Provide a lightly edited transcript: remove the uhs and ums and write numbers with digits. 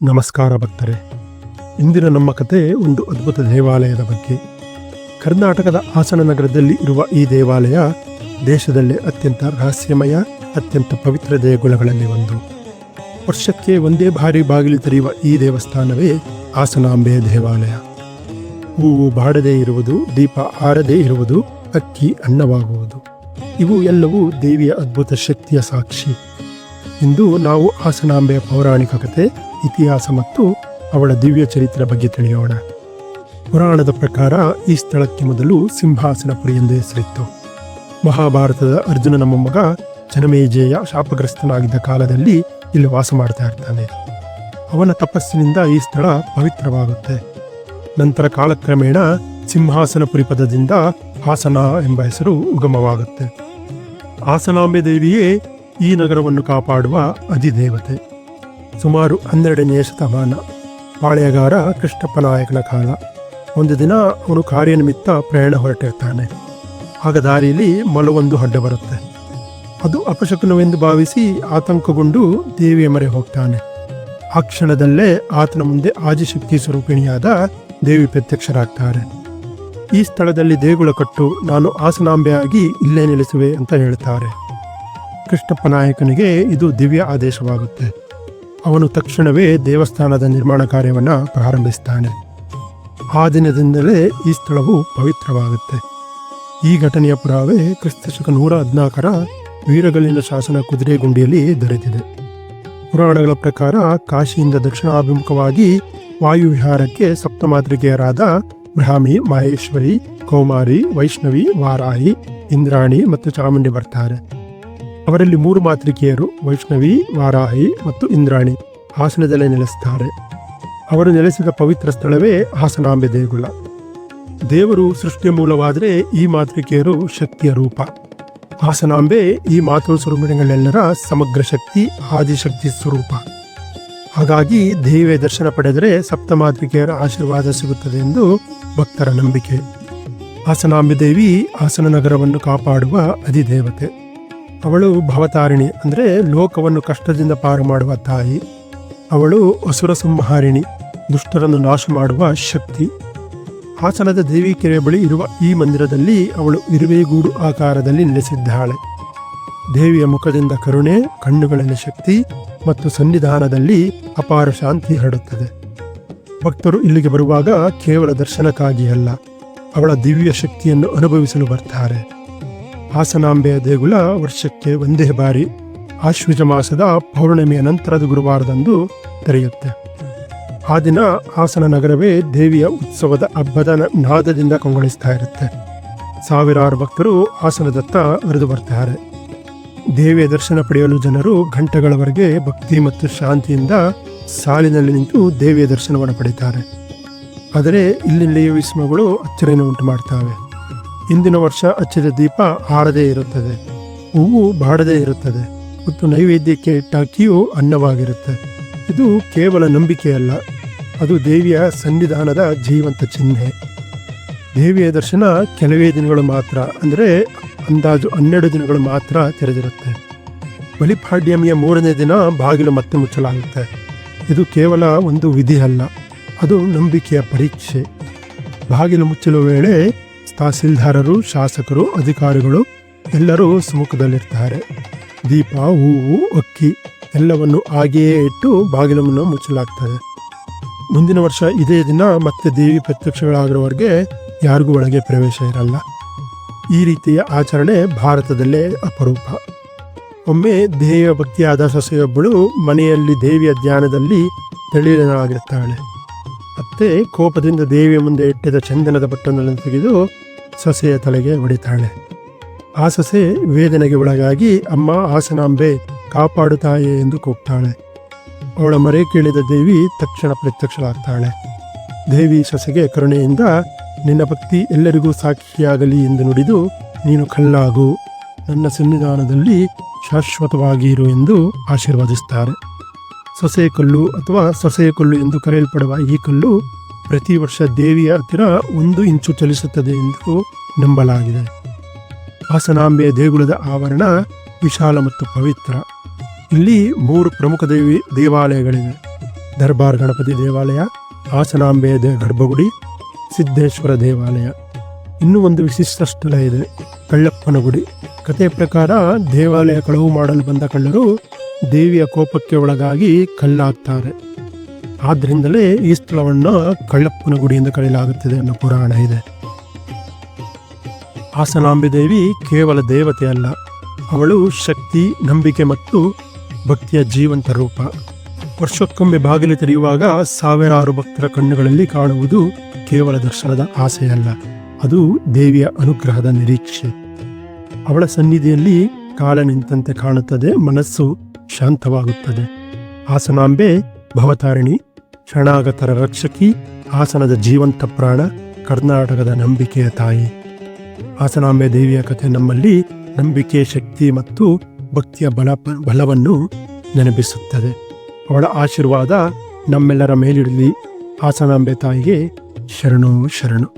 ನಮಸ್ಕಾರ ಭಕ್ತರೆ. ಇಂದಿನ ನಮ್ಮ ಕತೆ ಒಂದು ಅದ್ಭುತ ದೇವಾಲಯದ ಬಗ್ಗೆ. ಕರ್ನಾಟಕದ ಹಾಸನ ನಗರದಲ್ಲಿ ಇರುವ ಈ ದೇವಾಲಯ ದೇಶದಲ್ಲೇ ಅತ್ಯಂತ ರಹಸ್ಯಮಯ, ಅತ್ಯಂತ ಪವಿತ್ರ ದೇಗುಲಗಳಲ್ಲಿ ಒಂದು. ವರ್ಷಕ್ಕೆ ಒಂದೇ ಬಾರಿ ಬಾಗಿಲು ತೆರೆಯುವ ಈ ದೇವಸ್ಥಾನವೇ ಹಾಸನಾಂಬೆಯ ದೇವಾಲಯ. ಹೂವು ಬಾಡದೇ ಇರುವುದು, ದೀಪ ಆರದೇ ಇರುವುದು, ಅಕ್ಕಿ ಅನ್ನವಾಗುವುದು, ಇವು ಎಲ್ಲವೂ ದೇವಿಯ ಅದ್ಭುತ ಶಕ್ತಿಯ ಸಾಕ್ಷಿ. ಇಂದು ನಾವು ಹಾಸನಾಂಬೆಯ ಪೌರಾಣಿಕ ಕಥೆ, ಇತಿಹಾಸ ಮತ್ತು ಅವಳ ದಿವ್ಯ ಚರಿತ್ರೆ ಬಗ್ಗೆ ತಿಳಿಯೋಣ. ಪುರಾಣದ ಪ್ರಕಾರ ಈ ಸ್ಥಳಕ್ಕೆ ಮೊದಲು ಸಿಂಹಾಸನಪುರಿ ಎಂದು ಹೆಸರಿತ್ತು. ಮಹಾಭಾರತದ ಅರ್ಜುನನ ಮೊಮ್ಮಗ ಜನಮೇಜಯ ಶಾಪಗ್ರಸ್ತನಾಗಿದ್ದ ಕಾಲದಲ್ಲಿ ಇಲ್ಲಿ ವಾಸ ಮಾಡ್ತಾ ಇರ್ತಾನೆ. ಅವನ ತಪಸ್ಸಿನಿಂದ ಈ ಸ್ಥಳ ಪವಿತ್ರವಾಗುತ್ತೆ. ನಂತರ ಕಾಲಕ್ರಮೇಣ ಸಿಂಹಾಸನಪುರಿ ಪದದಿಂದ ಹಾಸನ ಎಂಬ ಹೆಸರು ಉಗಮವಾಗುತ್ತೆ. ಹಾಸನಾಂಬೆ ದೇವಿಯೇ ಈ ನಗರವನ್ನು ಕಾಪಾಡುವ ಅಧಿದೇವತೆ. ಸುಮಾರು 12ನೇ ಶತಮಾನ, ಪಾಳೆಯಗಾರ ಕೃಷ್ಣಪ್ಪ ನಾಯಕನ ಕಾಲ. ಒಂದು ದಿನ ಅವನು ಕಾರ್ಯನಿಮಿತ್ತ ಪ್ರಯಾಣ ಹೊರಟಿರ್ತಾನೆ. ಆಗ ದಾರಿಯಲ್ಲಿ ಮೊಲವೊಂದು ಅಡ್ಡ ಬರುತ್ತೆ. ಅದು ಅಪಶಕುನವೆಂದು ಭಾವಿಸಿ ಆತಂಕಗೊಂಡು ದೇವಿಯ ಮೊರೆ ಹೋಗ್ತಾನೆ. ಆ ಕ್ಷಣದಲ್ಲೇ ಆತನ ಮುಂದೆ ಆದಿಶಕ್ತಿ ಸ್ವರೂಪಿಣಿಯಾದ ದೇವಿ ಪ್ರತ್ಯಕ್ಷರಾಗ್ತಾರೆ. ಈ ಸ್ಥಳದಲ್ಲಿ ದೇಗುಲ ಕಟ್ಟು, ನಾನು ಹಾಸನಾಂಬೆಯಾಗಿ ಇಲ್ಲೇ ನೆಲೆಸುವೆ ಅಂತ ಹೇಳ್ತಾರೆ. ಕೃಷ್ಣಪ್ಪ ನಾಯಕನಿಗೆ ಇದು ದಿವ್ಯ ಆದೇಶವಾಗುತ್ತೆ. ಅವನು ತಕ್ಷಣವೇ ದೇವಸ್ಥಾನದ ನಿರ್ಮಾಣ ಕಾರ್ಯವನ್ನು ಪ್ರಾರಂಭಿಸ್ತಾನೆ. ಆ ದಿನದಿಂದಲೇ ಈ ಸ್ಥಳವು ಪವಿತ್ರವಾಗುತ್ತೆ. ಈ ಘಟನೆಯ ಪುರಾವೆ ಕ್ರಿಸ್ತಶಕ 114ರ ವೀರಗಲ್ಲಿನ ಶಾಸನ ಕುದುರೆಗುಂಡಿಯಲ್ಲಿ ದೊರೆತಿದೆ. ಪುರಾಣಗಳ ಪ್ರಕಾರ ಕಾಶಿಯಿಂದ ದಕ್ಷಿಣಾಭಿಮುಖವಾಗಿ ವಾಯುವಿಹಾರಕ್ಕೆ ಸಪ್ತಮಾತೃಕೆಯರಾದ ಬ್ರಾಹ್ಮಿ, ಮಹೇಶ್ವರಿ, ಕೌಮಾರಿ, ವೈಷ್ಣವಿ, ವಾರಾಹಿ, ಇಂದ್ರಾಣಿ ಮತ್ತು ಚಾಮುಂಡಿ ಬರ್ತಾರೆ. ಅವರಲ್ಲಿ 3 ಮಾತೃಕೆಯರು ವೈಷ್ಣವಿ, ವಾರಾಹಿ ಮತ್ತು ಇಂದ್ರಾಣಿ ಹಾಸನದಲ್ಲೇ ನೆಲೆಸ್ತಾರೆ. ಅವರು ನೆಲೆಸಿದ ಪವಿತ್ರ ಸ್ಥಳವೇ ಹಾಸನಾಂಬೆ ದೇಗುಲ. ದೇವರು ಸೃಷ್ಟಿಯ ಮೂಲವಾದರೆ ಈ ಮಾತೃಕೆಯರು ಶಕ್ತಿಯ ರೂಪ. ಹಾಸನಾಂಬೆ ಈ ಮಾತೃ ಸ್ವರೂಪಗಳೆಲ್ಲರ ಸಮಗ್ರ ಶಕ್ತಿ, ಆದಿಶಕ್ತಿ ಸ್ವರೂಪ. ಹಾಗಾಗಿ ದೇವಿಯ ದರ್ಶನ ಪಡೆದರೆ ಸಪ್ತಮಾತೃಕೆಯರ ಆಶೀರ್ವಾದ ಸಿಗುತ್ತದೆ ಎಂದು ಭಕ್ತರ ನಂಬಿಕೆ. ಹಾಸನಾಂಬೆ ದೇವಿ ಹಾಸನ ನಗರವನ್ನು ಕಾಪಾಡುವ ಅಧಿದೇವತೆ. ಅವಳು ಭವತಾರಿಣಿ, ಅಂದರೆ ಲೋಕವನ್ನು ಕಷ್ಟದಿಂದ ಪಾರು ಮಾಡುವ ತಾಯಿ. ಅವಳು ಅಸುರ ಸಂಹಾರಿಣಿ, ದುಷ್ಟರನ್ನು ನಾಶ ಮಾಡುವ ಶಕ್ತಿ. ಹಾಸನದ ದೇವಿ ಕೆರೆ ಬಳಿ ಇರುವ ಈ ಮಂದಿರದಲ್ಲಿ ಅವಳು ಇರುವೆಗೂಡು ಆಕಾರದಲ್ಲಿ ನೆಲೆಸಿದ್ದಾಳೆ. ದೇವಿಯ ಮುಖದಿಂದ ಕರುಣೆ, ಕಣ್ಣುಗಳಲ್ಲಿ ಶಕ್ತಿ ಮತ್ತು ಸನ್ನಿಧಾನದಲ್ಲಿ ಅಪಾರ ಶಾಂತಿ ಹರಡುತ್ತದೆ. ಭಕ್ತರು ಇಲ್ಲಿಗೆ ಬರುವಾಗ ಕೇವಲ ದರ್ಶನಕ್ಕಾಗಿ ಅಲ್ಲ, ಅವಳ ದಿವ್ಯ ಶಕ್ತಿಯನ್ನು ಅನುಭವಿಸಲು ಬರ್ತಾರೆ. ಹಾಸನಾಂಬೆಯ ದೇಗುಲ ವರ್ಷಕ್ಕೆ ಒಂದೇ ಬಾರಿ ಆಶ್ವಜ ಮಾಸದ ಪೌರ್ಣಮಿಯ ನಂತರದ ಗುರುವಾರದಂದು ತೆರೆಯುತ್ತೆ. ಆ ದಿನ ಹಾಸನ ನಗರವೇ ದೇವಿಯ ಉತ್ಸವದ ಹಬ್ಬದ ನಾದದಿಂದ ಕಂಗೊಳಿಸ್ತಾ ಇರುತ್ತೆ. ಸಾವಿರಾರು ಭಕ್ತರು ಹಾಸನದತ್ತ ಹರಿದು ಬರ್ತಾರೆ. ದೇವಿಯ ದರ್ಶನ ಪಡೆಯಲು ಜನರು ಗಂಟೆಗಳವರೆಗೆ ಭಕ್ತಿ ಮತ್ತು ಶಾಂತಿಯಿಂದ ಸಾಲಿನಲ್ಲಿ ನಿಂತು ದೇವಿಯ ದರ್ಶನವನ್ನು ಪಡೀತಾರೆ. ಆದರೆ ಇಲ್ಲಿಯ ವಿಸ್ಮಯಗಳು ಅಚ್ಚರಿಯನ್ನು ಉಂಟು ಮಾಡ್ತವೆ. ಇಂದಿನ ವರ್ಷ ಹಚ್ಚಿದ ದೀಪ ಆರದೇ ಇರುತ್ತದೆ, ಹೂವು ಬಾಡದೇ ಇರುತ್ತದೆ ಮತ್ತು ನೈವೇದ್ಯಕ್ಕೆ ಇಟ್ಟ ಅಕ್ಕಿಯು ಅನ್ನವಾಗಿರುತ್ತೆ. ಇದು ಕೇವಲ ನಂಬಿಕೆಯಲ್ಲ, ಅದು ದೇವಿಯ ಸನ್ನಿಧಾನದ ಜೀವಂತ ಚಿಹ್ನೆ. ದೇವಿಯ ದರ್ಶನ ಕೆಲವೇ ದಿನಗಳು ಮಾತ್ರ, ಅಂದರೆ ಅಂದಾಜು 12 ದಿನಗಳು ಮಾತ್ರ ತೆರೆದಿರುತ್ತೆ. ಬಲಿಪಾಡ್ಯಮಿಯ 3ನೇ ದಿನ ಬಾಗಿಲು ಮತ್ತೆ ಮುಚ್ಚಲಾಗುತ್ತೆ. ಇದು ಕೇವಲ ಒಂದು ವಿಧಿ ಅಲ್ಲ, ಅದು ನಂಬಿಕೆಯ ಪರೀಕ್ಷೆ. ಬಾಗಿಲು ಮುಚ್ಚಲು ವೇಳೆ ತಹಸೀಲ್ದಾರರು, ಶಾಸಕರು, ಅಧಿಕಾರಿಗಳು ಎಲ್ಲರೂ ಸಮ್ಮುಖದಲ್ಲಿರ್ತಾರೆ. ದೀಪ, ಹೂವು, ಅಕ್ಕಿ ಎಲ್ಲವನ್ನು ಹಾಗೆಯೇ ಇಟ್ಟು ಬಾಗಿಲನ್ನು ಮುಚ್ಚಲಾಗ್ತದೆ. ಮುಂದಿನ ವರ್ಷ ಇದೇ ದಿನ ಮತ್ತೆ ದೇವಿ ಪ್ರತ್ಯಕ್ಷಗಳಾಗಿರುವವರೆಗೆ ಯಾರಿಗೂ ಒಳಗೆ ಪ್ರವೇಶ ಇರಲ್ಲ. ಈ ರೀತಿಯ ಆಚರಣೆ ಭಾರತದಲ್ಲೇ ಅಪರೂಪ. ಒಮ್ಮೆ ದೇವಿಯ ಭಕ್ತಿಯಾದ ಸೊಸೆಯೊಬ್ಬಳು ಮನೆಯಲ್ಲಿ ದೇವಿಯ ಧ್ಯಾನದಲ್ಲಿ ತಳೀಲನಾಗಿರ್ತಾಳೆ. ಅತ್ತೆ ಕೋಪದಿಂದ ದೇವಿಯ ಮುಂದೆ ಇಟ್ಟಿದ್ದ ಚಂದನದ ಬಟ್ಟನ್ನು ತೆಗೆದು ಸೊಸೆಯ ತಲೆಗೆ ಹೊಡಿತಾಳೆ. ಆ ಸೊಸೆ ವೇದನೆಗೆ ಒಳಗಾಗಿ ಅಮ್ಮ ಹಾಸನಾಂಬೆ ಕಾಪಾಡು ತಾಯೆ ಎಂದು ಕೂಗ್ತಾಳೆ. ಅವಳ ಮರೆ ಕೇಳಿದ ದೇವಿ ತಕ್ಷಣ ಪ್ರತ್ಯಕ್ಷಳಾಗ್ತಾಳೆ. ದೇವಿ ಸೊಸೆಗೆ ಕರುಣೆಯಿಂದ, ನಿನ್ನ ಭಕ್ತಿ ಎಲ್ಲರಿಗೂ ಸಾಕ್ಷಿಯಾಗಲಿ ಎಂದು ನುಡಿದು, ನೀನು ಕಲ್ಲಾಗು, ನನ್ನ ಸನ್ನಿಧಾನದಲ್ಲಿ ಶಾಶ್ವತವಾಗಿ ಇರು ಎಂದು ಆಶೀರ್ವದಿಸ್ತಾರೆ. ಸೊಸೆಯ ಕಲ್ಲು ಅಥವಾ ಸೊಸೆಯ ಕಲ್ಲು ಎಂದು ಕರೆಯಲ್ಪಡುವ ಈ ಕಲ್ಲು ಪ್ರತಿ ವರ್ಷ ದೇವಿಯ ಹತ್ತಿರ 1 ಇಂಚು ಚಲಿಸುತ್ತದೆ ಎಂದು ನಂಬಲಾಗಿದೆ. ಹಾಸನಾಂಬೆಯ ದೇಗುಲದ ಆವರಣ ವಿಶಾಲ ಮತ್ತು ಪವಿತ್ರ. ಇಲ್ಲಿ 3 ಪ್ರಮುಖ ದೇವಾಲಯಗಳಿವೆ. ದರ್ಬಾರ್ ಗಣಪತಿ ದೇವಾಲಯ, ಹಾಸನಾಂಬೆ ಗರ್ಭಗುಡಿ, ಸಿದ್ದೇಶ್ವರ ದೇವಾಲಯ. ಇನ್ನೂ ಒಂದು ವಿಶಿಷ್ಟ ಸ್ಥಳ ಇದೆ, ಕಳ್ಳಪ್ಪನ ಗುಡಿ. ಕಥೆಯ ಪ್ರಕಾರ ದೇವಾಲಯ ಕಳವು ಮಾಡಲು ಬಂದ ಕಳ್ಳರು ದೇವಿಯ ಕೋಪಕ್ಕೆ ಒಳಗಾಗಿ ಕಲ್ಲಾಗ್ತಾರೆ. ಆದ್ದರಿಂದಲೇ ಈ ಸ್ಥಳವನ್ನು ಕಳ್ಳಪ್ಪನ ಗುಡಿ ಎಂದು ಕರೆಯಲಾಗುತ್ತದೆ ಅನ್ನೋ ಪುರಾಣ ಇದೆ. ಹಾಸನಾಂಬೆ ದೇವಿ ಕೇವಲ ದೇವತೆ ಅಲ್ಲ, ಅವಳು ಶಕ್ತಿ, ನಂಬಿಕೆ ಮತ್ತು ಭಕ್ತಿಯ ಜೀವಂತ ರೂಪ. ವರ್ಷಕ್ಕೊಮ್ಮೆ ಬಾಗಿಲು ತೆರೆಯುವಾಗ ಸಾವಿರಾರು ಭಕ್ತರ ಕಣ್ಣುಗಳಲ್ಲಿ ಕಾಣುವುದು ಕೇವಲ ದರ್ಶನದ ಆಸೆಯಲ್ಲ, ಅದು ದೇವಿಯ ಅನುಗ್ರಹದ ನಿರೀಕ್ಷೆ. ಅವಳ ಸನ್ನಿಧಿಯಲ್ಲಿ ಕಾಲ ನಿಂತಂತೆ ಕಾಣುತ್ತದೆ, ಮನಸ್ಸು ಶಾಂತವಾಗುತ್ತದೆ. ಹಾಸನಾಂಬೆ ಭವತಾರಿಣಿ, ಶರಣಾಗತರ ರಕ್ಷಕಿ, ಹಾಸನದ ಜೀವಂತ ಪ್ರಾಣ, ಕರ್ನಾಟಕದ ನಂಬಿಕೆಯ ತಾಯಿ. ಹಾಸನಾಂಬೆ ದೇವಿಯ ಕಥೆ ನಮ್ಮಲ್ಲಿ ನಂಬಿಕೆ, ಶಕ್ತಿ ಮತ್ತು ಭಕ್ತಿಯ ಬಲವನ್ನು ನೆನಪಿಸುತ್ತದೆ. ಅವಳ ಆಶೀರ್ವಾದ ನಮ್ಮೆಲ್ಲರ ಮೇಲಿರಲಿ. ಹಾಸನಾಂಬೆ ತಾಯಿಗೆ ಶರಣು ಶರಣು.